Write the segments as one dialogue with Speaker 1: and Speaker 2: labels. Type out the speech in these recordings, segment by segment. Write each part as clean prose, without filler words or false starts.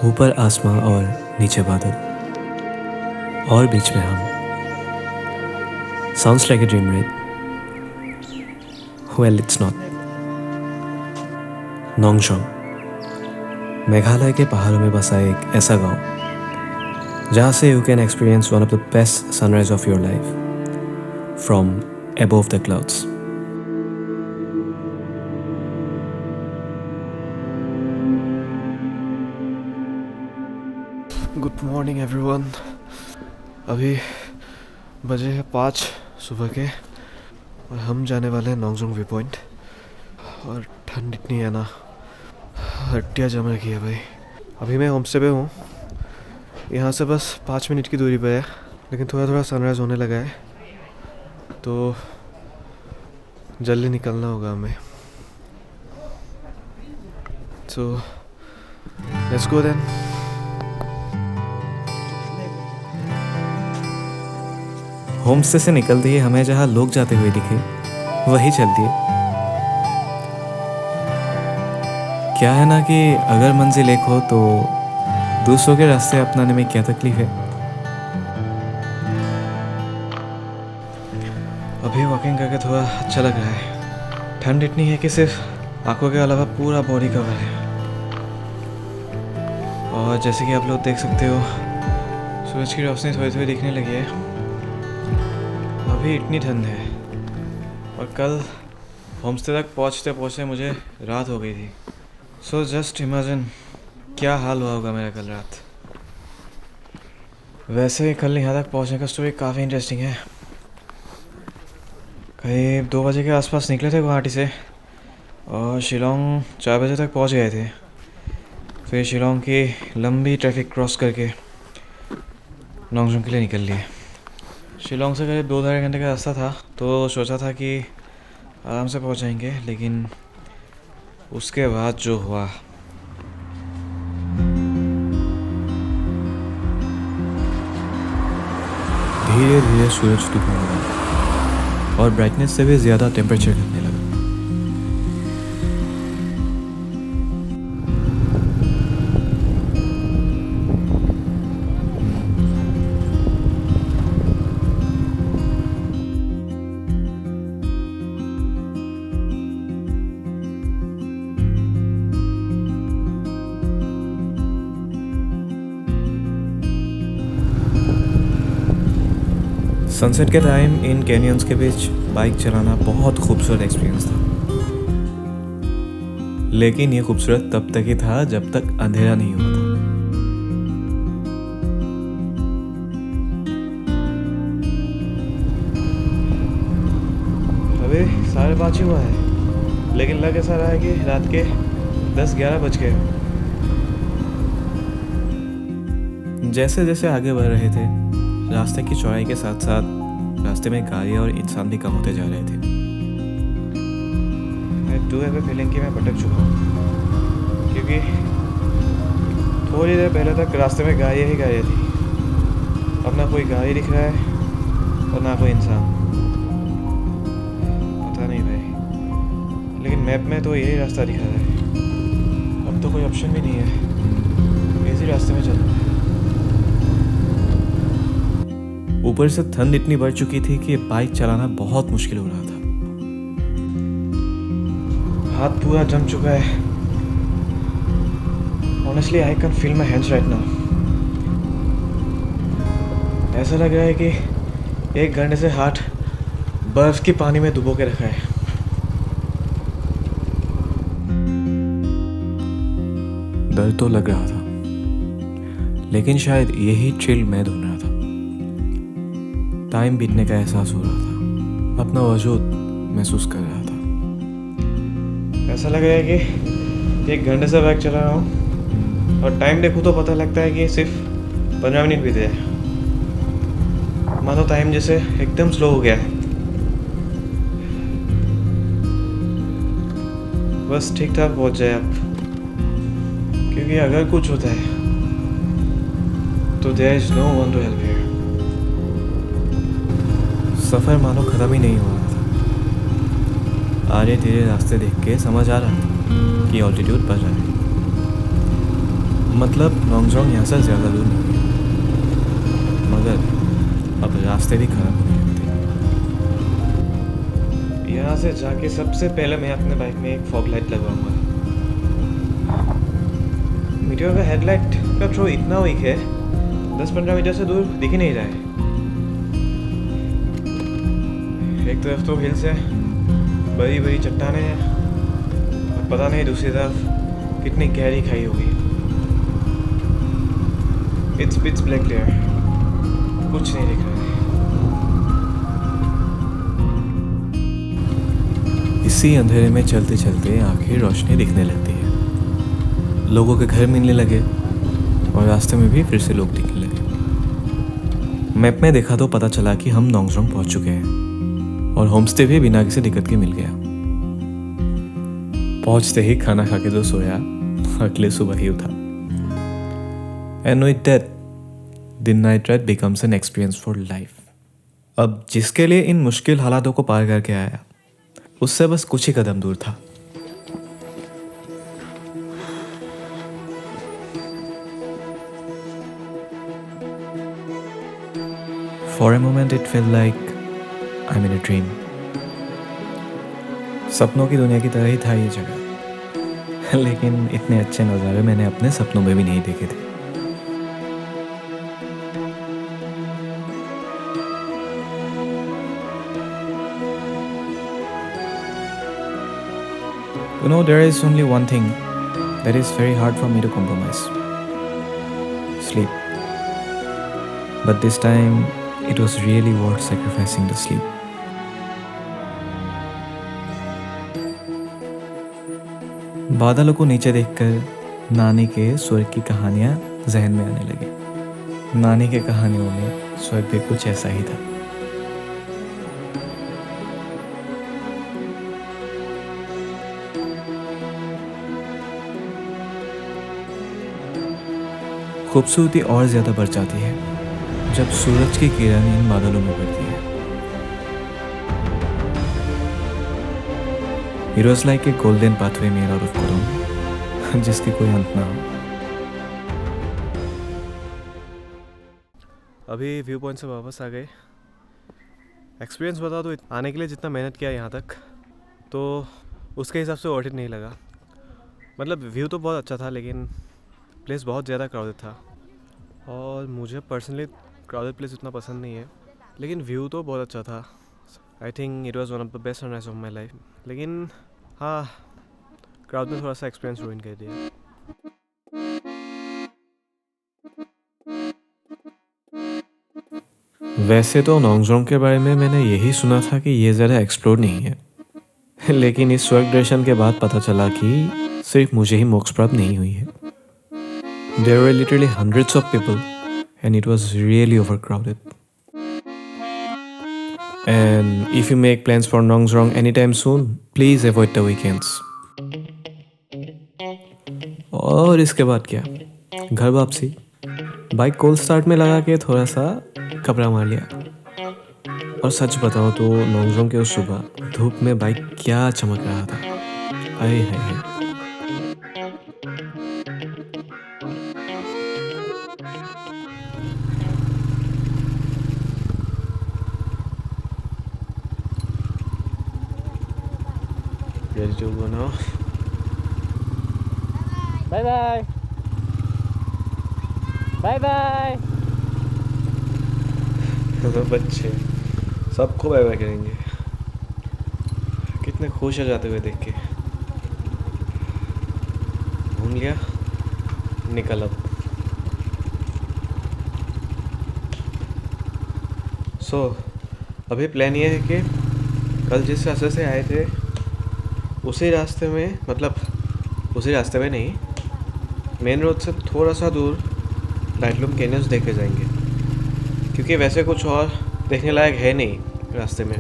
Speaker 1: ऊपर आसमां और नीचे बादल और बीच में हम। Sounds like a dream, right? Well, it's not. नोंगशोंग Meghalaya के पहाड़ों में बसा एक ऐसा गांव जहां से you can experience one of the best sunrise of your life from above the clouds.
Speaker 2: Good morning everyone. अभी बजे हैं 5 सुबह के और हम जाने वाले हैं नोंगशोंग व्यू पॉइंट। और ठंड इतनी है ना, हड्डियाँ जम रखी है भाई। अभी मैं होम स्टे पे हूँ, यहाँ से बस 5 मिनट की दूरी पे है, लेकिन थोड़ा थोड़ा सनराइज़ होने लगा है तो जल्दी निकलना होगा हमें। So let's go then.
Speaker 1: Home stay से निकलते ही हमें जहाँ लोग जाते हुए दिखे वही चल दिए। क्या है ना कि अगर मंजिल एक हो तो दूसरों के रास्ते अपनाने में क्या तकलीफ है।
Speaker 2: अभी वॉकिंग करके थोड़ा अच्छा लग रहा है। ठंड इतनी है कि सिर्फ आंखों के अलावा पूरा बॉडी कवर है। और जैसे कि आप लोग देख सकते हो, सूरज की रोशनी थोड़ी थोड़ी दिखने लगी है। अभी इतनी ठंड है और कल होमस्टे तक पहुँचते पहुँचते मुझे रात हो गई थी। सो जस्ट इमेजिन क्या हाल हुआ होगा मेरा कल रात। वैसे कल यहाँ तक पहुँचने का स्टोरी काफ़ी इंटरेस्टिंग है। करीब 2 बजे के आसपास निकले थे गुवाहाटी से और शिलोंग 4 बजे तक पहुँच गए थे। फिर शिलोंग की लंबी ट्रैफिक क्रॉस करके नोंगशोंग के लिए निकल लिए। शिलोंग से करीब 2-2.5 घंटे का रास्ता था, तो सोचा था कि आराम से पहुँच जाएंगे, लेकिन उसके बाद जो हुआ।
Speaker 1: धीरे धीरे सूरज डूबने लगा और ब्राइटनेस से भी ज़्यादा टेम्परेचर घटने लगा। सनसेट के टाइम इन कैनियंस के बीच बाइक चलाना बहुत खूबसूरत एक्सपीरियंस था, लेकिन ये खूबसूरत तब तक ही था जब तक अंधेरा नहीं हुआ था।
Speaker 2: अभी 5:30 हुआ है, लेकिन लग ऐसा रहा है कि रात के 10-11 बज गए।
Speaker 1: जैसे जैसे आगे बढ़ रहे थे, रास्ते की चौड़ाई के साथ साथ रास्ते में गाड़ियाँ और इंसान भी कम होते जा रहे थे।
Speaker 2: I do have a feeling कि मैं भटक चुका हूँ, क्योंकि थोड़ी देर पहले तक रास्ते में गाड़ियाँ ही गाड़ियाँ थी। अब ना कोई गाड़ी दिख रहा है और ना कोई इंसान। पता नहीं भाई, लेकिन मैप में तो यही रास्ता दिखा रहा है। अब तो कोई ऑप्शन भी नहीं है, इसी रास्ते में चलना है।
Speaker 1: ऊपर से ठंड इतनी बढ़ चुकी थी कि बाइक चलाना बहुत मुश्किल हो रहा था।
Speaker 2: हाथ पूरा जम चुका है। Honestly, I can feel my hands right now. ऐसा लग रहा है कि 1 घंटे से हाथ बर्फ की पानी में डुबो के रखा है।
Speaker 1: डर तो लग रहा था, लेकिन शायद यही थ्रिल मैं ढूंढ रहा था। टाइम बीतने का एहसास हो रहा था, अपना वजूद महसूस कर रहा था।
Speaker 2: ऐसा लग रहा है कि 1 घंटे से बाइक चला रहा हूँ और टाइम देखूँ तो पता लगता है कि सिर्फ 15 मिनट बीते हैं। मानो टाइम जैसे एकदम स्लो हो गया है। बस ठीक ठाक पहुँच जाए अब, क्योंकि अगर कुछ होता है तो there is no one to help here.
Speaker 1: सफ़र मानो ख़त्म ही नहीं हो रहा था। आगे धीरे रास्ते देख के समझ आ रहा था कि ऑल्टीट्यूड बढ़ रहा है। मतलब नोंगजोंग यहाँ से ज़्यादा दूर नहीं है, मगर अब रास्ते भी खराब होने लगते हैं। यहाँ से जाके सबसे पहले मैं अपने बाइक में एक फॉग लाइट लगाऊंगा। मीटियोर का हेडलाइट का थ्रो इतना वीक है, 10-15 मीटर से दूर दिख ही नहीं रहा है। एक तरफ तो हिल्स है, बड़ी बड़ी चट्टानें हैं, और पता नहीं दूसरी तरफ कितनी गहरी खाई होगी। इट्स पिच ब्लैक क्लियर, कुछ नहीं दिख रहा है। इसी अंधेरे में चलते चलते आखिर रोशनी दिखने लगती है। लोगों के घर मिलने लगे और रास्ते में भी फिर से लोग दिखने लगे। मैप में देखा तो पता चला कि हम नोंगजोंग पहुंच चुके हैं और होमस्टे भी बिना किसी दिक्कत के मिल गया। पहुंचते ही खाना खा के जो सोया, अगले सुबह ही उठा। And with that the night ride becomes an experience for life. अब जिसके लिए इन मुश्किल हालातों को पार करके आया, उससे बस कुछ ही कदम दूर था। For a moment it felt like I'm in a dream. सपनों की दुनिया की तरह ही था ये जगह, लेकिन इतने अच्छे नज़ारे मैंने अपने सपनों में भी नहीं देखे थे। You know, there is only one thing that is very hard for me to compromise. Sleep. But this time, it was really worth sacrificing the sleep. बादलों को नीचे देखकर नानी के स्वर्ग की कहानियां जहन में आने लगी। नानी के कहानियों में स्वर्ग भी कुछ ऐसा ही था। खूबसूरती और ज्यादा बढ़ जाती है जब सूरज की किरण इन बादलों में पड़ती है। It was like a golden pathway made out of cotton, जिसकी कोई अंत ना हो। अभी व्यू पॉइंट से वापस आ गए। एक्सपीरियंस बता दो, आने के लिए जितना मेहनत किया यहाँ तक, तो उसके हिसाब से वर्थ इट नहीं लगा। मतलब व्यू तो बहुत अच्छा था, लेकिन प्लेस बहुत ज़्यादा क्राउडेड था और मुझे पर्सनली क्राउडेड प्लेस उतना पसंद नहीं है, लेकिन व्यू तो बहुत अच्छा था। I think it was one of the best sunrise of my life. लेकिन हाँ, क्राउड ने थोड़ा सा एक्सपीरियंस रूइन कर दिया। वैसे तो नोंगजोंग के बारे में मैंने यही सुना था कि ये ज़्यादा एक्सप्लोर नहीं है, लेकिन इस स्वर्ग दर्शन के बाद पता चला कि सिर्फ मुझे ही मोक्ष प्राप्त नहीं हुई है। There were literally hundreds of people and it was really overcrowded. And if you make plans for Nongzrong anytime soon, please avoid the weekends. और इसके बाद क्या, घर वापसी। बाइक कोल्ड स्टार्ट में लगा के थोड़ा सा कपड़ा मार लिया। और सच बताओ तो नोंगजोंग के उस सुबह धूप में बाइक क्या चमक रहा था। Hi hi hi. Ready to go now?
Speaker 3: Bye bye bye bye.
Speaker 1: तो बच्चे सबको बाय बाय करेंगे। कितने खुश हो जाते हुए देख के। घूम लिया, निकल अब। सो अभी प्लान ये है कि कल जिस रास्ते से आए थे उसी रास्ते में, मतलब उसी रास्ते में नहीं, मेन रोड से थोड़ा सा दूर लाइटलूम कैनियंस देखे जाएंगे, क्योंकि वैसे कुछ और देखने लायक है नहीं रास्ते में।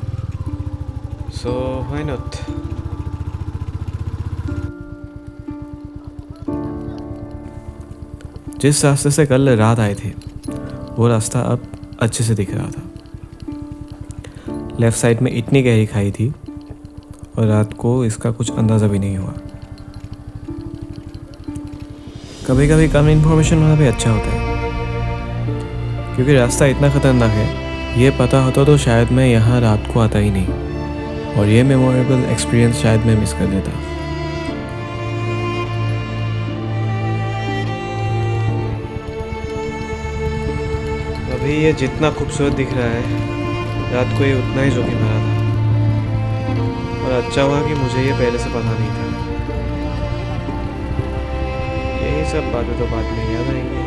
Speaker 1: So why not. जिस रास्ते से कल रात आए थे वो रास्ता अब अच्छे से दिख रहा था। लेफ्ट साइड में इतनी गहरी खाई थी और रात को इसका कुछ अंदाज़ा भी नहीं हुआ। कभी कभी कम इन्फॉर्मेशन होना भी अच्छा होता है, क्योंकि रास्ता इतना ख़तरनाक है, ये पता होता तो शायद मैं यहाँ रात को आता ही नहीं, और ये मेमोरेबल एक्सपीरियंस शायद मैं मिस कर देता।
Speaker 2: अभी ये जितना खूबसूरत दिख रहा है, रात को ये उतना ही जोखिम भरा था। और अच्छा हुआ कि मुझे ये पहले से पता नहीं था। यही सब बातें तो बाद में याद आएंगी।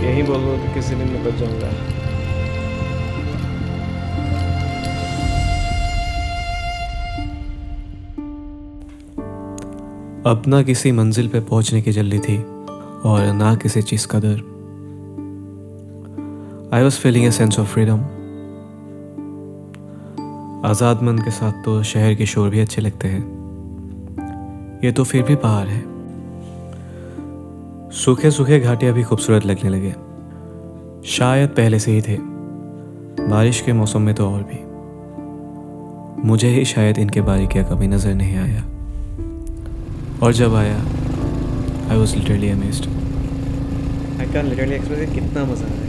Speaker 2: यही बोल लो कि किसी दिन निकल जाऊंगा।
Speaker 1: अब ना किसी मंजिल पे पहुंचने की जल्दी थी और ना किसी चीज़ का डर। I was feeling a sense of freedom. आज़ाद मन के साथ तो शहर के शोर भी अच्छे लगते हैं, ये तो फिर भी पहाड़ है। सूखे सूखे घाटियां भी खूबसूरत लगने लगे, शायद पहले से ही थे, बारिश के मौसम में तो और भी। मुझे ही शायद इनके बारीकियां कभी नज़र नहीं आया, और जब आया I was literally amazed.
Speaker 2: I can literally express कितना मज़ा आ रहा है।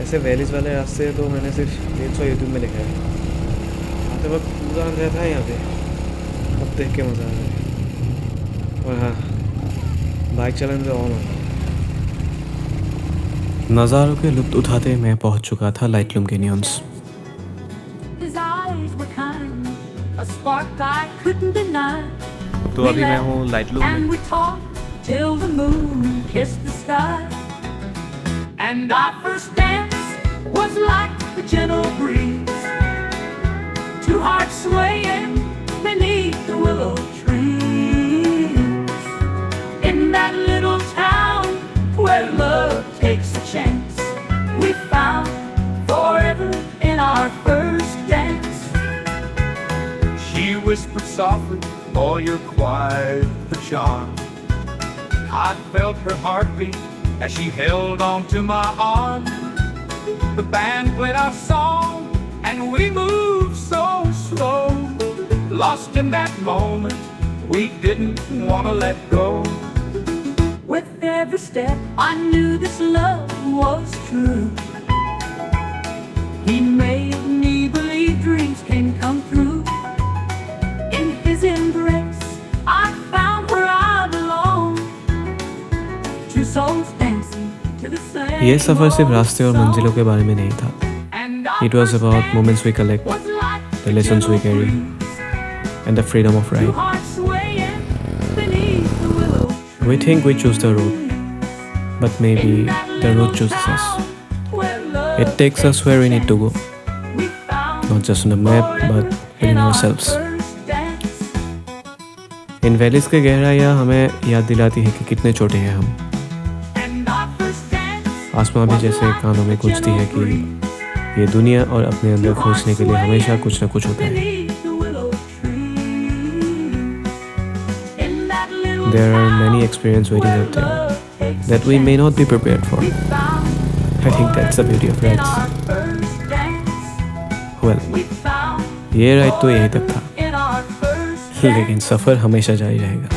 Speaker 2: ऐसे वैलीज वाले रास्ते तो मैंने सिर्फ 150 यूट्यूब में लिखा है। आते वक्त पूरा अंधेरा था यहाँ पे, अब देख के मज़ा आ रहा है। और हाँ, बाइक चलाने से और मज़ा।
Speaker 1: नज़ारों के लुत्फ़ उठाते मैं पहुंच चुका था लाइटलूम कैनियंस।
Speaker 2: तो अभी मैं हूँ लाइटलूम में।
Speaker 4: Till the moon kissed the sky, and our first dance was like a gentle breeze, two hearts swaying beneath the willow trees. In that little town where love takes a chance, we found forever in our first dance.
Speaker 5: She whispered softly, "Oh, you're quite the charm." I felt her heartbeat as she held on to my arm. The band played our song and we moved so slow. Lost in that moment, we didn't want to let go.
Speaker 4: With every step, I knew this love was true. He made me believe dreams can come true. In his embrace, I found where I belong. Two souls dancing to the same.
Speaker 1: ये सफ़र सिर्फ रास्ते और मंजिलों के बारे में नहीं था।
Speaker 4: And
Speaker 1: It was about moments we collect,
Speaker 4: was like
Speaker 1: the lessons we carry, and the freedom of
Speaker 4: two
Speaker 1: ride.
Speaker 4: hearts swaying beneath the willow.
Speaker 1: We think we choose the road, but maybe the road chooses us. It takes us where we need to go, not just on the map, but within ourselves. In valleys के गहराइयाँ हमें याद दिलाती है कि कितने छोटे हैं हम। आसमां भी जैसे कानों में गूंजती है कि ये दुनिया और अपने अंदर खोजने के लिए हमेशा कुछ न कुछ होता है। There are many experiences waiting out there that we may not be prepared for. I think that's the beauty of rides. Well, ये राइड तो यहीं तक था, लेकिन सफ़र हमेशा जारी रहेगा।